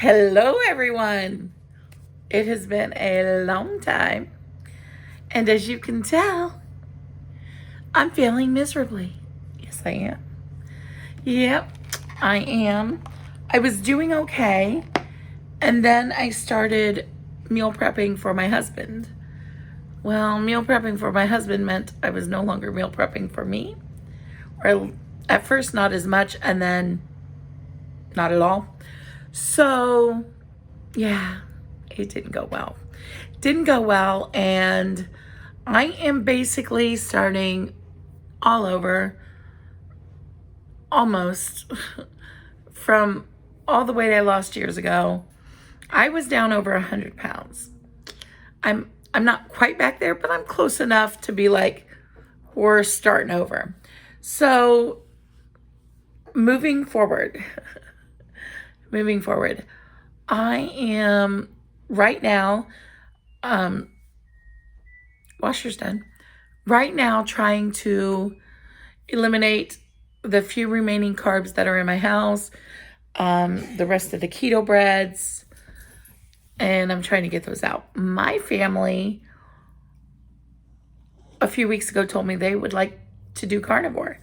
Hello, everyone. It has been a long time, and as you can tell, I'm feeling miserably. Yes, I am. Yep, I am. I was doing okay, and then I started meal prepping for my husband. Well, meal prepping for my husband meant I was no longer meal prepping for me, or at first not as much, and then not at all. So, yeah, it didn't go well. And I am basically starting all over, almost from all the weight I lost years ago. I was down over 100 pounds. I'm not quite back there, but I'm close enough to be like, we're starting over. So moving forward, I am right now, washer's done. Right now, trying to eliminate the few remaining carbs that are in my house, the rest of the keto breads, and I'm trying to get those out. My family a few weeks ago told me they would like to do carnivore,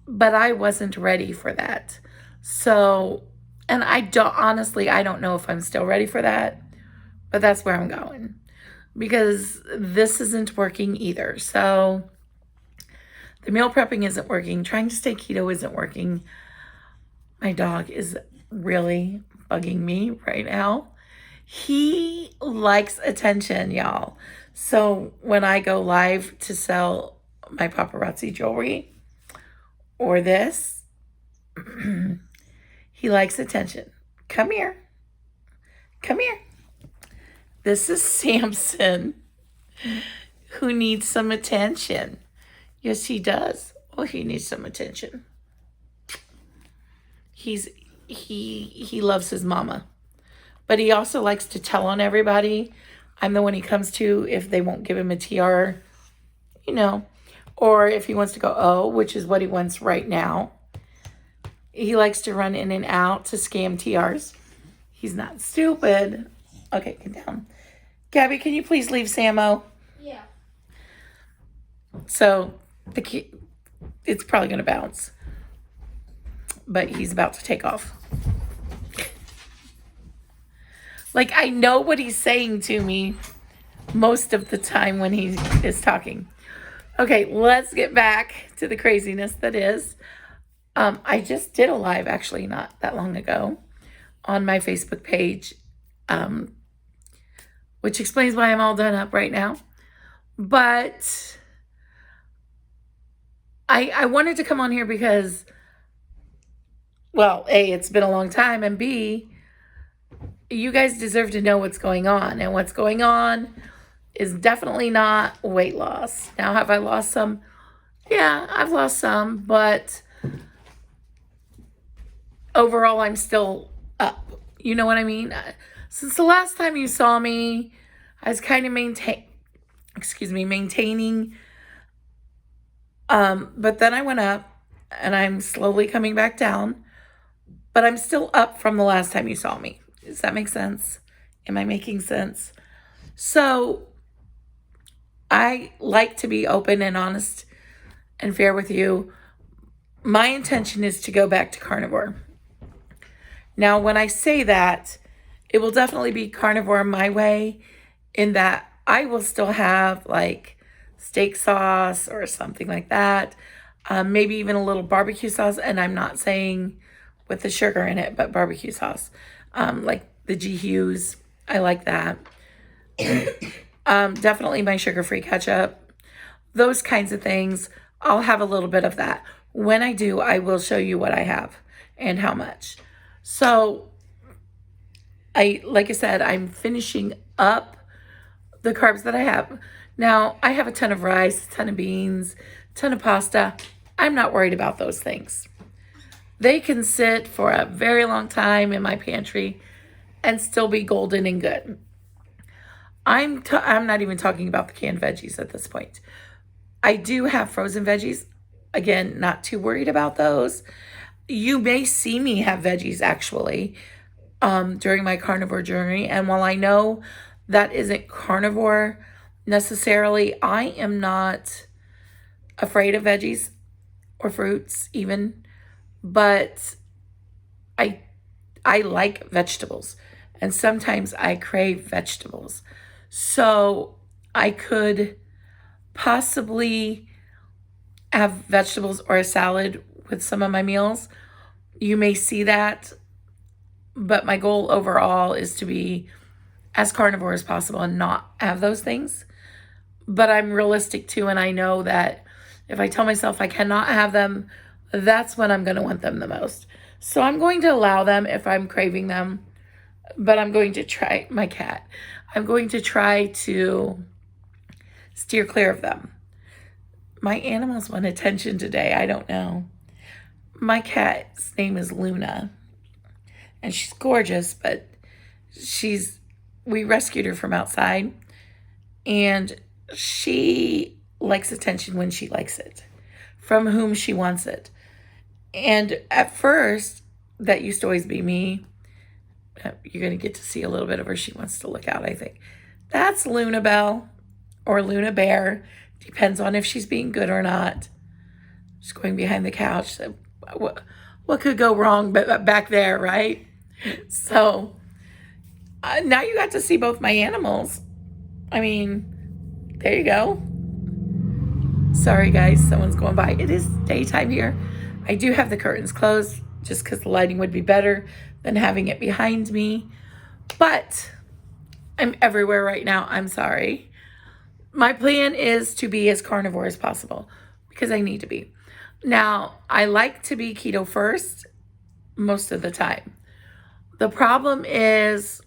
but I wasn't ready for that. So, and I don't know if I'm still ready for that, but that's where I'm going because this isn't working either. So the meal prepping isn't working. Trying to stay keto isn't working. My dog is really bugging me right now. He likes attention, y'all. So when I go live to sell my paparazzi jewelry or this, he likes attention. Come here. Come here. This is Samson, who needs some attention. Yes, he does. Oh, he needs some attention. He loves his mama. But he also likes to tell on everybody. I'm the one he comes to if they won't give him a TR, or if he wants to go oh, which is what he wants right now. He likes to run in and out to scam TRs. He's not stupid. Okay, get down. Gabby, can you please leave Samo? Yeah. So it's probably going to bounce. But he's about to take off. Like, I know what he's saying to me most of the time when he is talking. Okay, let's get back to the craziness that is. I just did a live, actually, not that long ago, on my Facebook page, which explains why I'm all done up right now. But I wanted to come on here because, well, A, it's been a long time, and B, you guys deserve to know what's going on. And what's going on is definitely not weight loss. Now, have I lost some? Yeah, I've lost some, but overall, I'm still up. You know what I mean? Since the last time you saw me, I was kind of maintaining. But then I went up, and I'm slowly coming back down. But I'm still up from the last time you saw me. Does that make sense? Am I making sense? So I like to be open and honest and fair with you. My intention is to go back to carnivore. Now, when I say that, it will definitely be carnivore my way, in that I will still have like steak sauce or something like that. Maybe even a little barbecue sauce. And I'm not saying with the sugar in it, but barbecue sauce. Like the G Hughes. I like that. Definitely my sugar-free ketchup. Those kinds of things. I'll have a little bit of that. When I do, I will show you what I have and how much. So, like I said, I'm finishing up the carbs that I have. Now, I have a ton of rice, a ton of beans, a ton of pasta. I'm not worried about those things. They can sit for a very long time in my pantry and still be golden and good. I'm not even talking about the canned veggies at this point. I do have frozen veggies. Again, not too worried about those. You may see me have veggies, actually. during my carnivore journey. And while I know that isn't carnivore necessarily, I am not afraid of veggies or fruits even, but I I like vegetables, and sometimes I crave vegetables. So I could possibly have vegetables or a salad with some of my meals. You may see that, but my goal overall is to be as carnivore as possible and not have those things. But I'm realistic too, and I know that if I tell myself I cannot have them, that's when I'm going to want them the most. So I'm going to allow them if I'm craving them, but I'm going to try, my cat, I'm going to try to steer clear of them. My animals want attention today. I don't know. My cat's name is Luna, and she's gorgeous, but we rescued her from outside, and she likes attention when she likes it, from whom she wants it. And at first, that used to always be me. You're going to get to see a little bit of her. She wants to look out, I think. That's Luna Bell or Luna Bear. Depends on if she's being good or not. She's going behind the couch. What could go wrong back there, right? So now you got to see both my animals. I mean, there you go. Sorry, guys. Someone's going by. It is daytime here. I do have the curtains closed just because the lighting would be better than having it behind me. But I'm everywhere right now. I'm sorry. My plan is to be as carnivore as possible because I need to be. Now, I like to be keto first most of the time. The problem is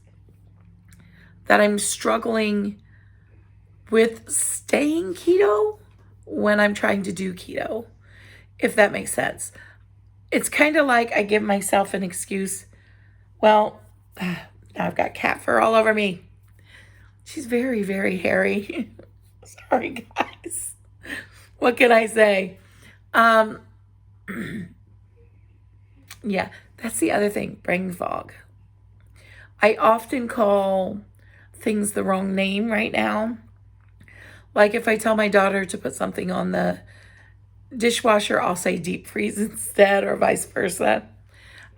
that I'm struggling with staying keto when I'm trying to do keto, if that makes sense. It's kind of like I give myself an excuse. Well, now I've got cat fur all over me. She's very, very hairy. Sorry, guys. What can I say? Yeah, that's the other thing, brain fog. I often call things the wrong name right now. Like if I tell my daughter to put something on the dishwasher, I'll say deep freeze instead, or vice versa.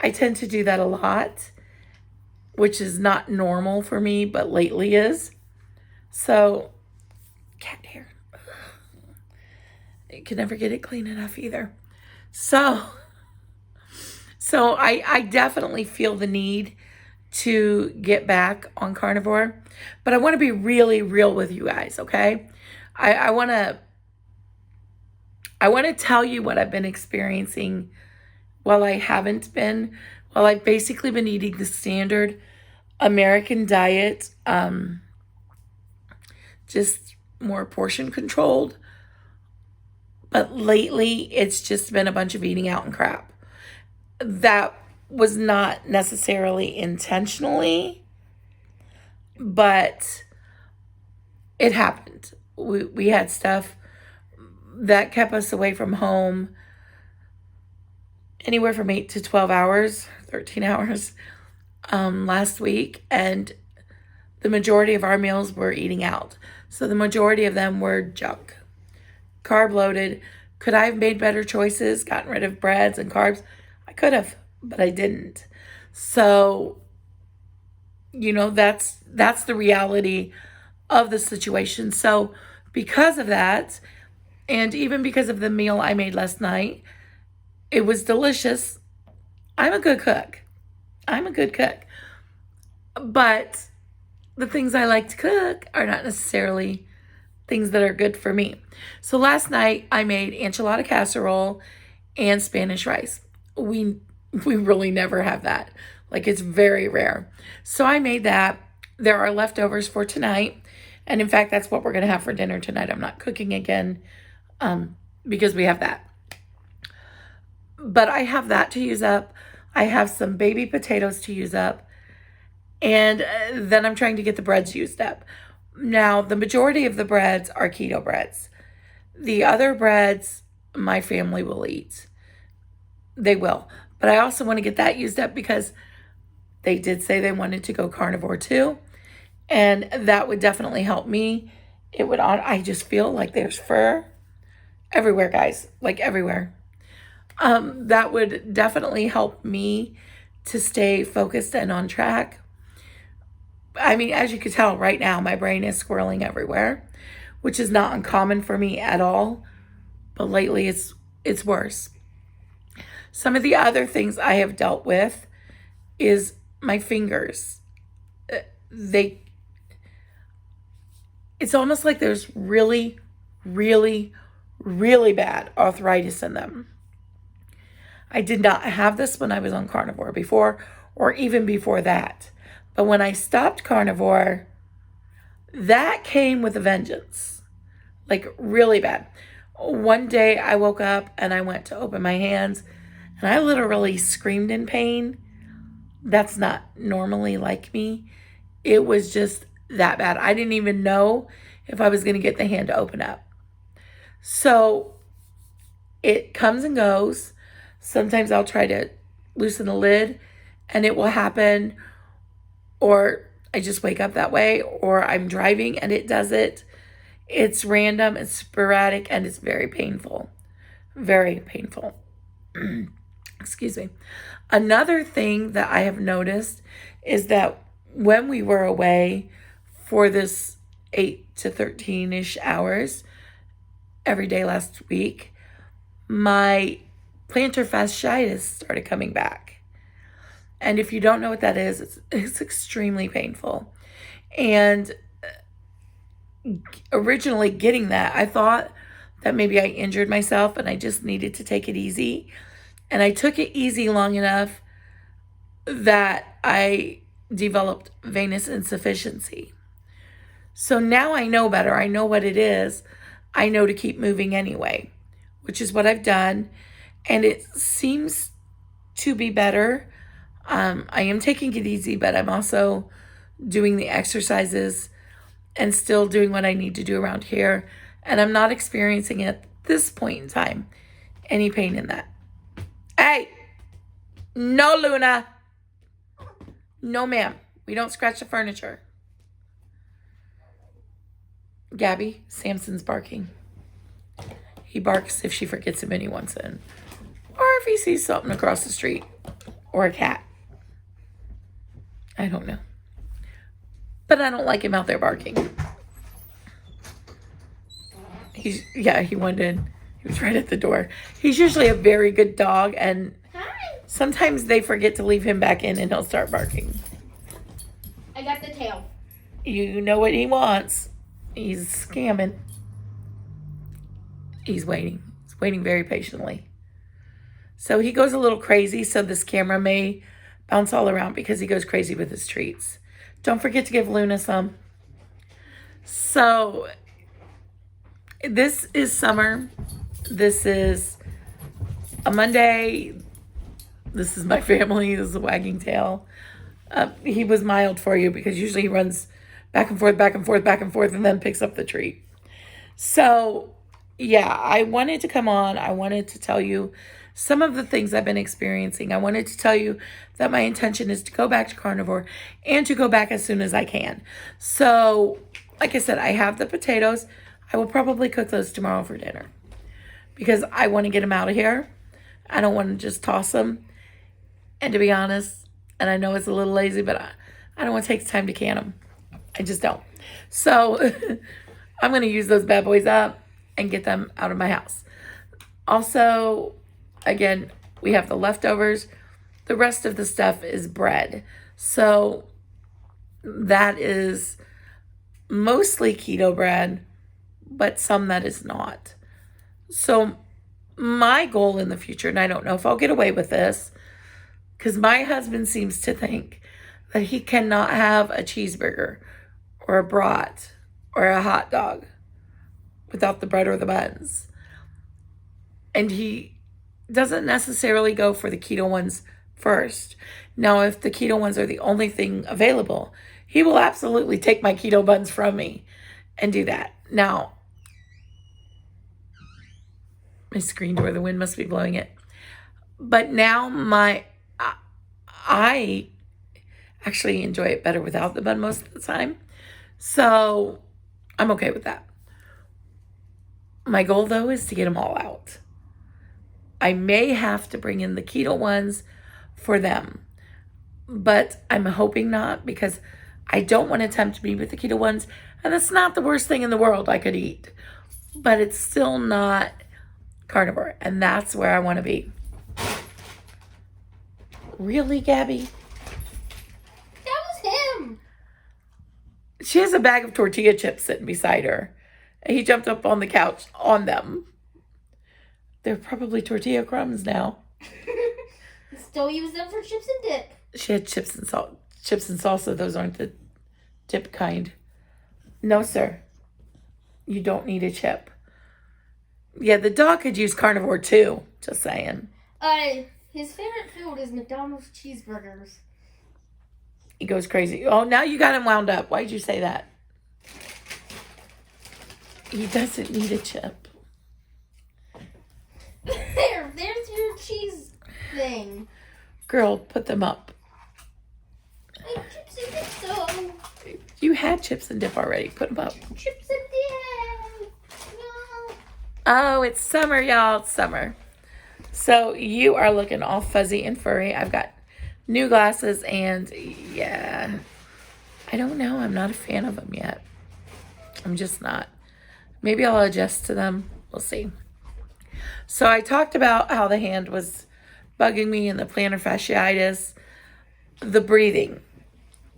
I tend to do that a lot, which is not normal for me, but lately is. So, cat hair. You can never get it clean enough either. So I definitely feel the need to get back on carnivore, but I want to be really real with you guys, okay? I want to tell you what I've been experiencing while I've basically been eating the standard American diet, just more portion controlled. But lately, it's just been a bunch of eating out and crap. That was not necessarily intentionally, but it happened. We had stuff that kept us away from home anywhere from 8 to 12 hours, 13 hours last week. And the majority of our meals were eating out. So the majority of them were junk, carb loaded. Could I have made better choices, gotten rid of breads and carbs? I could have, but I didn't. So, that's the reality of the situation. So because of that, and even because of the meal I made last night, it was delicious. I'm a good cook. But the things I like to cook are not necessarily things that are good for me. So last night I made enchilada casserole and Spanish rice. We really never have that. Like, it's very rare. So I made that. There are leftovers for tonight. And in fact, that's what we're going to have for dinner tonight. I'm not cooking again because we have that. But I have that to use up. I have some baby potatoes to use up. And then I'm trying to get the breads used up. Now, the majority of the breads are keto breads. The other breads, my family will eat. They will. But I also want to get that used up because They did say they wanted to go carnivore too, and that would definitely help me. It would, I just feel like there's fur everywhere, guys, like everywhere. That would definitely help me to stay focused and on track. I mean, as you can tell right now, my brain is swirling everywhere, which is not uncommon for me at all. But lately it's worse. Some of the other things I have dealt with is my fingers. They, it's almost like there's really, really, really bad arthritis in them. I did not have this when I was on carnivore before, or even before that. But when I stopped carnivore, that came with a vengeance. Like really bad. One day I woke up and I went to open my hands and I literally screamed in pain. That's not normally like me. It was just that bad. I didn't even know if I was going to get the hand to open up. So it comes and goes. Sometimes I'll try to loosen the lid and it will happen, or I just wake up that way, or I'm driving and it does it. It's random, it's sporadic, and it's very painful. Very painful. Excuse me. Another thing that I have noticed is that when we were away for this 8 to 13-ish hours every day last week, my plantar fasciitis started coming back. And if you don't know what that is, it's extremely painful. And originally getting that, I thought that maybe I injured myself and I just needed to take it easy. And I took it easy long enough that I developed venous insufficiency. So now I know better. I know what it is. I know to keep moving anyway, which is what I've done. And it seems to be better. I am taking it easy, but I'm also doing the exercises and still doing what I need to do around here. And I'm not experiencing at this point in time any pain in that. Hey, no, Luna. No, ma'am. We don't scratch the furniture. Gabby, Samson's barking. He barks if she forgets him and he wants in. Or if he sees something across the street. Or a cat. I don't know. But I don't like him out there barking. He went in. He was right at the door. He's usually a very good dog, and sometimes they forget to leave him back in and he'll start barking. I got the tail. You know what he wants. He's scamming. He's waiting. He's waiting very patiently. So he goes a little crazy, so this camera may bounce all around because he goes crazy with his treats. Don't forget to give Luna some. So this is summer. This is a Monday. This is my family. This is a wagging tail. He was mild for you because usually he runs back and forth, back and forth, back and forth, and then picks up the treat. So yeah, I wanted to come on. I wanted to tell you some of the things I've been experiencing. I wanted to tell you that my intention is to go back to carnivore and to go back as soon as I can. So, like I said, I have the potatoes. I will probably cook those tomorrow for dinner because I want to get them out of here. I don't want to just toss them. And to be honest, and I know it's a little lazy, but I don't want to take the time to can them. I just don't. So, I'm going to use those bad boys up and get them out of my house. Also, again, we have the leftovers. The rest of the stuff is bread. So that is mostly keto bread, but some that is not. So my goal in the future, and I don't know if I'll get away with this, because my husband seems to think that he cannot have a cheeseburger or a brat or a hot dog without the bread or the buns. And he doesn't necessarily go for the keto ones first. Now, if the keto ones are the only thing available, he will absolutely take my keto buns from me and do that. Now, my screen door, the wind must be blowing it. But now I actually enjoy it better without the bun most of the time. So I'm okay with that. My goal, though, is to get them all out. I may have to bring in the keto ones for them, but I'm hoping not, because I don't want to tempt me with the keto ones. And that's not the worst thing in the world I could eat, but it's still not carnivore. And that's where I want to be. Really, Gabby? That was him. She has a bag of tortilla chips sitting beside her. And he jumped up on the couch on them. They're probably tortilla crumbs now. Still use them for chips and dip. She had chips and salsa. Those aren't the dip kind. No, sir. You don't need a chip. Yeah, the dog could use carnivore too. Just saying. His favorite food is McDonald's cheeseburgers. He goes crazy. Oh, now you got him wound up. Why'd you say that? He doesn't need a chip. There's your cheese thing. Girl, put them up. Like chips and dip, so. You had chips and dip already. Put them up. Chips and dip. No. Oh, it's summer, y'all. It's summer. So you are looking all fuzzy and furry. I've got new glasses, and yeah, I don't know. I'm not a fan of them yet. I'm just not. Maybe I'll adjust to them. We'll see. So I talked about how the hand was bugging me and the plantar fasciitis, the breathing,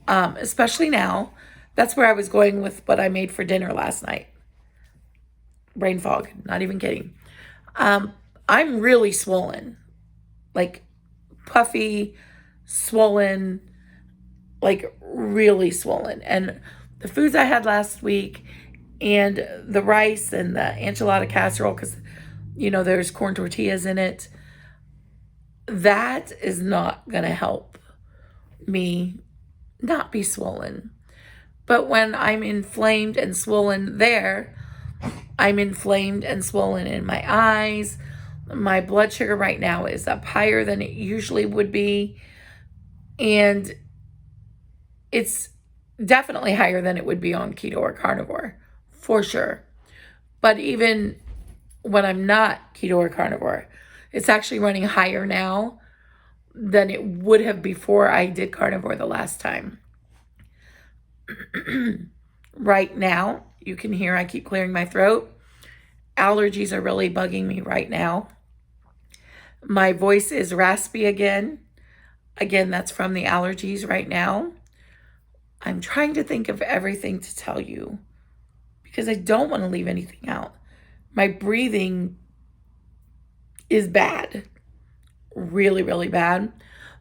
especially now. That's where I was going with what I made for dinner last night. Brain fog, not even kidding. I'm really swollen, like puffy, swollen, like really swollen. And the foods I had last week and the rice and the enchilada casserole, because, you know, there's corn tortillas in it, that is not going to help me not be swollen. But when I'm inflamed and swollen there, I'm inflamed and swollen in my eyes. My blood sugar right now is up higher than it usually would be. And it's definitely higher than it would be on keto or carnivore, for sure. But even when I'm not keto or carnivore, it's actually running higher now than it would have before I did carnivore the last time. Right now, you can hear I keep clearing my throat. Allergies are really bugging me right now. My voice is raspy again. Again, that's from the allergies right now. I'm trying to think of everything to tell you because I don't want to leave anything out. My breathing is bad. Really, really bad.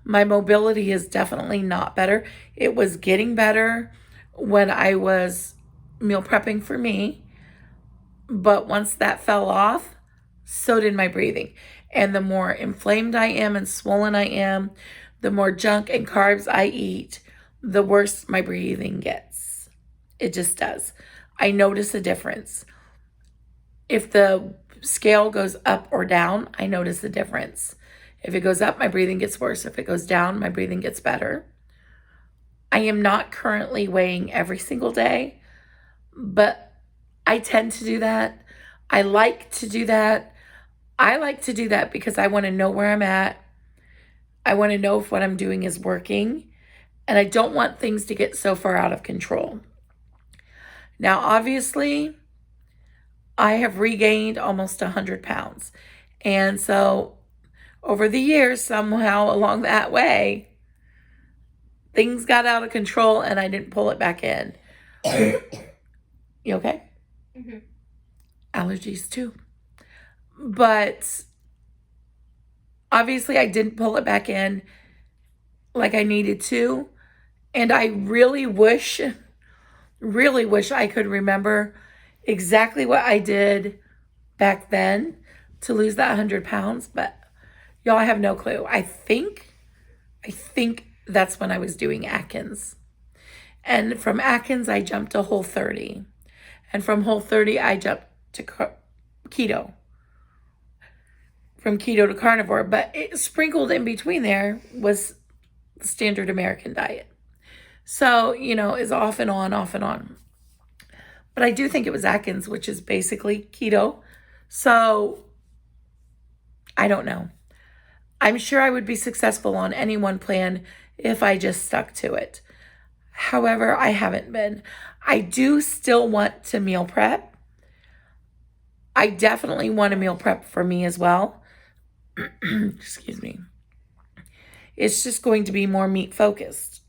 My mobility is definitely not better. It was getting better when I was meal prepping for me. But once that fell off, so did my breathing. And the more inflamed I am and swollen I am, the more junk and carbs I eat, the worse my breathing gets. It just does. I notice a difference. If the scale goes up or down, I notice a difference. If it goes up, my breathing gets worse. If it goes down, my breathing gets better. I am not currently weighing every single day, but I tend to do that. I like to do that. I like to do that because I want to know where I'm at. I want to know if what I'm doing is working. And I don't want things to get so far out of control. Now, obviously, I have regained almost 100 pounds. And so over the years, somehow along that way, things got out of control and I didn't pull it back in. You okay? Mm-hmm. Allergies too. But obviously I didn't pull it back in like I needed to. And I really wish I could remember exactly what I did back then to lose that 100 pounds. But y'all, I have no clue. I think that's when I was doing Atkins. And from Atkins, I jumped to Whole30. And from Whole30, I jumped to keto. From keto to carnivore. But it, sprinkled in between there was the standard American diet. So, is off and on, off and on. But I do think it was Atkins, which is basically keto. So I don't know. I'm sure I would be successful on any one plan if I just stuck to it. However, I haven't been. I do still want to meal prep. I definitely want to meal prep for me as well. Excuse me. It's just going to be more meat focused.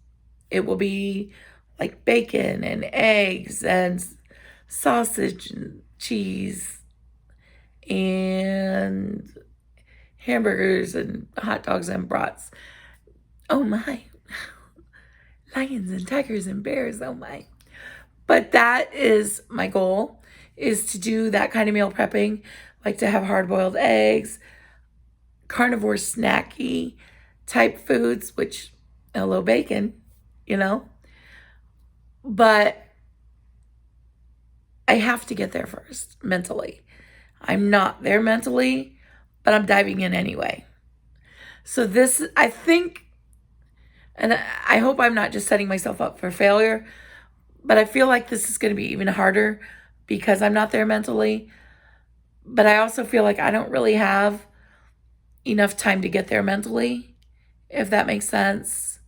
It will be like bacon and eggs and sausage and cheese and hamburgers and hot dogs and brats. Oh my. Lions and tigers and bears. Oh my. But that is my goal, is to do that kind of meal prepping, like to have hard-boiled eggs, carnivore snacky type foods, which, hello bacon, But I have to get there first, mentally. I'm not there mentally, but I'm diving in anyway. So this, I think, and I hope I'm not just setting myself up for failure, but I feel like this is going to be even harder because I'm not there mentally. But I also feel like I don't really have enough time to get there mentally, if that makes sense.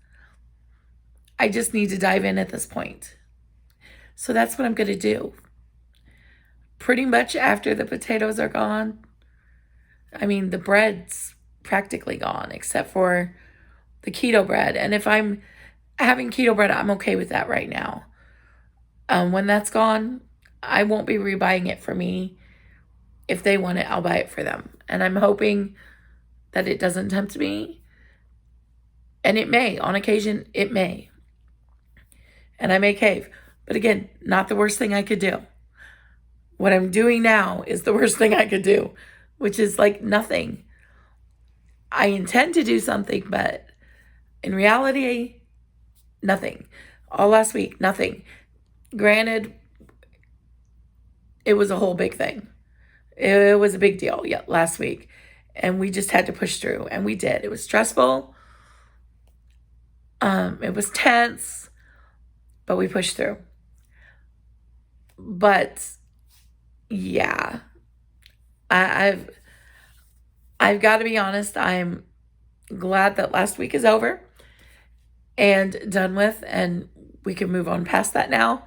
I just need to dive in at this point. So that's what I'm going to do. Pretty much after the potatoes are gone, I mean, the bread's practically gone except for the keto bread. And if I'm having keto bread, I'm okay with that right now. When that's gone, I won't be rebuying it for me. If they want it, I'll buy it for them. And I'm hoping that it doesn't tempt me. And it may, on occasion, it may. And I may cave. But again, not the worst thing I could do. What I'm doing now is the worst thing I could do, which is like nothing. I intend to do something, but in reality, nothing. All last week, nothing. Granted, it was a whole big thing. It was a big deal, last week. And we just had to push through, and we did. It was stressful. It was tense, but we pushed through. But yeah, I've got to be honest. I'm glad that last week is over and done with, and we can move on past that now.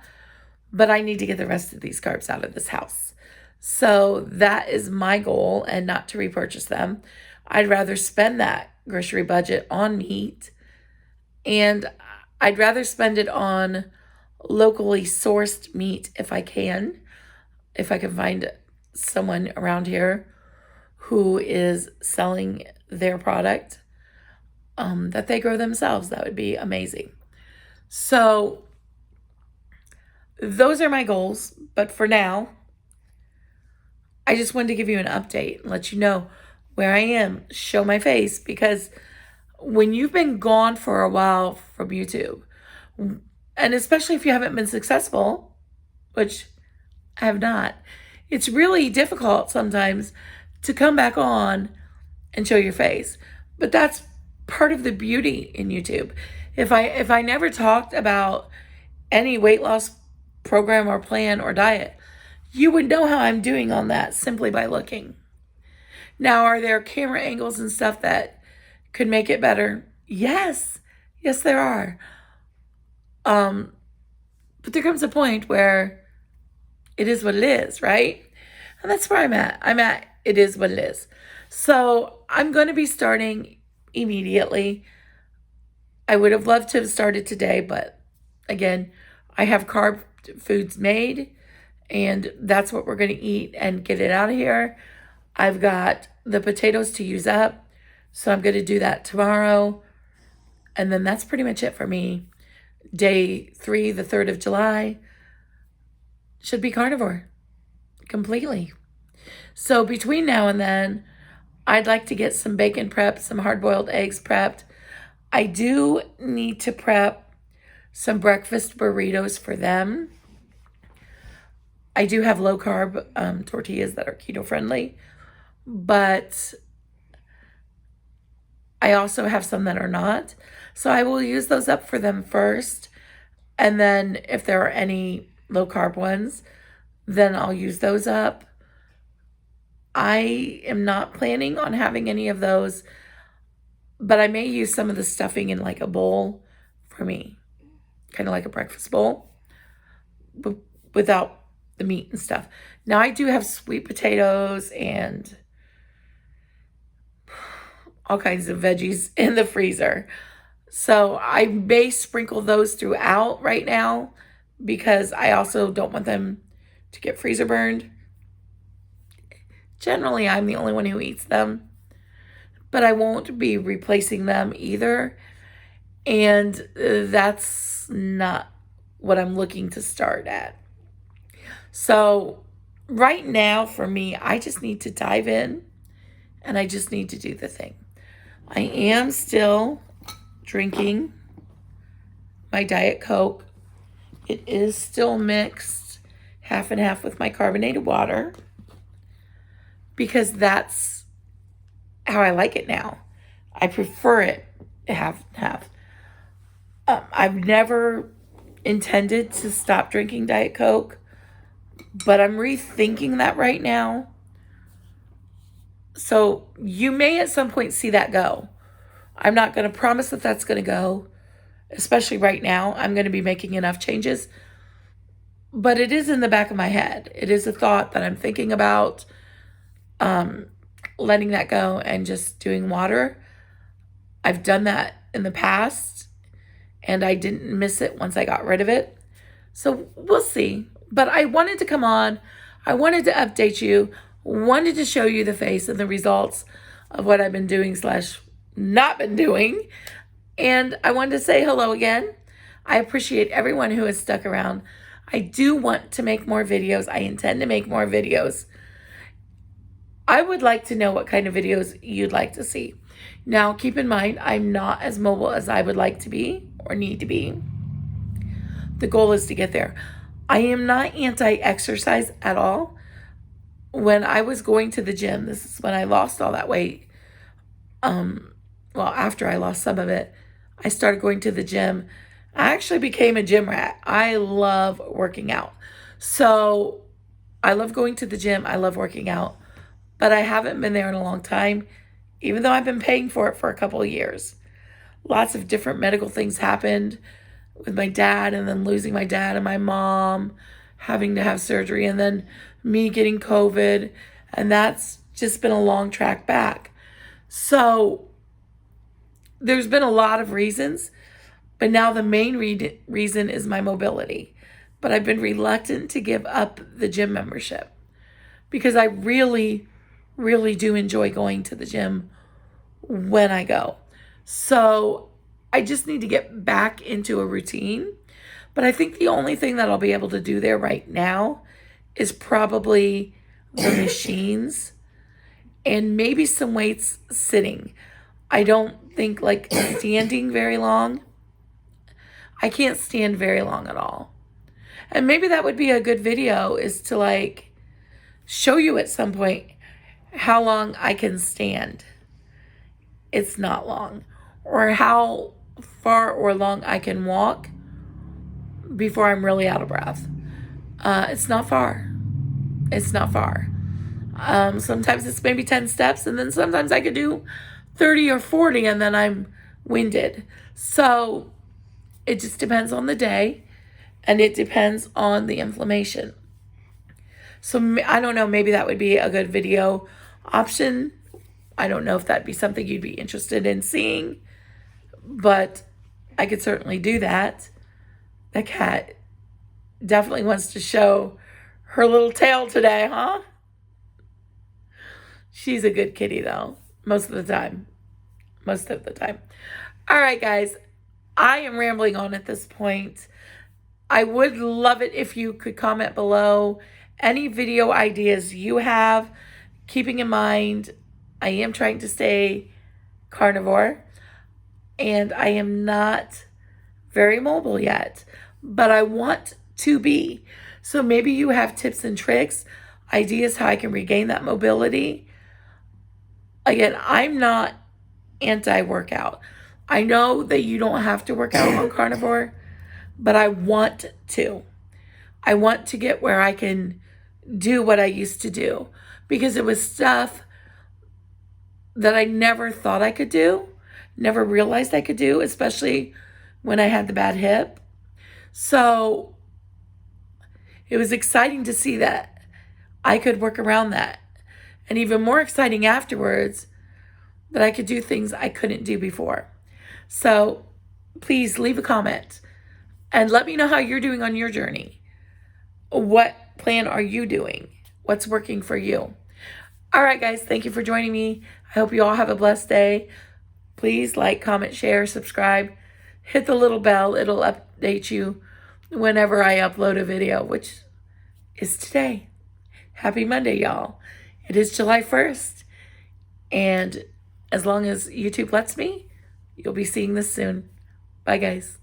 But I need to get the rest of these carbs out of this house. So that is my goal, and not to repurchase them. I'd rather spend that grocery budget on meat, and I'd rather spend it on locally sourced meat if I can. If I can find someone around here who is selling their product that they grow themselves, that would be amazing. So those are my goals. But for now, I just wanted to give you an update and let you know where I am, show my face, because when you've been gone for a while from YouTube, and especially if you haven't been successful, which I have not, it's really difficult sometimes to come back on and show your face. But that's part of the beauty in YouTube. If I never talked about any weight loss program or plan or diet, you would know how I'm doing on that simply by looking. Now, are there camera angles and stuff that could make it better? Yes. Yes, there are. But there comes a point where it is what it is, right? And that's where I'm at. It is what it is. So I'm going to be starting immediately. I would have loved to have started today, but again, I have carb foods made, and that's what we're going to eat and get it out of here. I've got the potatoes to use up, so I'm going to do that tomorrow. And then that's pretty much it for me. Day 3, the 3rd of July, should be carnivore completely. So between now and then, I'd like to get some bacon prepped, some hard-boiled eggs prepped. I do need to prep some breakfast burritos for them. I do have low-carb tortillas that are keto-friendly, but I also have some that are not. So I will use those up for them first. And then if there are any low carb ones, then I'll use those up. I am not planning on having any of those, but I may use some of the stuffing in like a bowl for me, kind of like a breakfast bowl, but without the meat and stuff. Now I do have sweet potatoes and all kinds of veggies in the freezer. So I may sprinkle those throughout right now because I also don't want them to get freezer burned. Generally, I'm the only one who eats them, but I won't be replacing them either. And that's not what I'm looking to start at. So right now for me, I just need to dive in and I just need to do the thing. I am still drinking my Diet Coke. It is still mixed half and half with my carbonated water because that's how I like it now. I prefer it half and half. I've never intended to stop drinking Diet Coke, but I'm rethinking that right now. So you may at some point see that go. I'm not going to promise that that's going to go, especially right now. I'm going to be making enough changes, but it is in the back of my head. It is a thought that I'm thinking about letting that go and just doing water. I've done that in the past and I didn't miss it once I got rid of it. So we'll see. But I wanted to come on. I wanted to update you. Wanted to show you the face and the results of what I've been doing / not been doing. And I wanted to say hello again. I appreciate everyone who has stuck around. I do want to make more videos. I intend to make more videos. I would like to know what kind of videos you'd like to see. Now, keep in mind, I'm not as mobile as I would like to be or need to be. The goal is to get there. I am not anti-exercise at all. When I was going to the gym, this is when I lost all that weight. After I lost some of it, I started going to the gym. I actually became a gym rat. I love working out. So I love going to the gym. I love working out. But I haven't been there in a long time, even though I've been paying for it for a couple of years. Lots of different medical things happened with my dad, and then losing my dad and my mom having to have surgery, and then me getting COVID. And that's just been a long track back. So there's been a lot of reasons, but now the main reason is my mobility. But I've been reluctant to give up the gym membership because I really, really do enjoy going to the gym when I go. So I just need to get back into a routine. But I think the only thing that I'll be able to do there right now is probably the machines and maybe some weights sitting. I don't think like standing very long. I can't stand very long at all. And maybe that would be a good video, is to like show you at some point how long I can stand. It's not long. Or how far or long I can walk before I'm really out of breath. It's not far. It's not far. Sometimes it's maybe 10 steps, and then sometimes I could do 30 or 40 and then I'm winded. So it just depends on the day, and it depends on the inflammation. So I don't know, maybe that would be a good video option. I don't know if that'd be something you'd be interested in seeing, but I could certainly do that. That cat definitely wants to show her little tail today, huh? She's a good kitty though, most of the time. Most of the time. All right, guys, I am rambling on at this point. I would love it if you could comment below any video ideas you have, keeping in mind I am trying to stay carnivore and I am not very mobile yet, but I want to be. So maybe you have tips and tricks, ideas how I can regain that mobility. Again, I'm not anti-workout. I know that you don't have to work out on carnivore, but I want to. I want to get where I can do what I used to do, because it was stuff that I never thought I could do, never realized I could do, especially when I had the bad hip. So it was exciting to see that I could work around that. And even more exciting afterwards, that I could do things I couldn't do before. So please leave a comment and let me know how you're doing on your journey. What plan are you doing? What's working for you? All right, guys, thank you for joining me. I hope you all have a blessed day. Please like, comment, share, subscribe. Hit the little bell. It'll update you whenever I upload a video, which is today. Happy Monday, y'all. It is July 1st. And as long as YouTube lets me, you'll be seeing this soon. Bye, guys.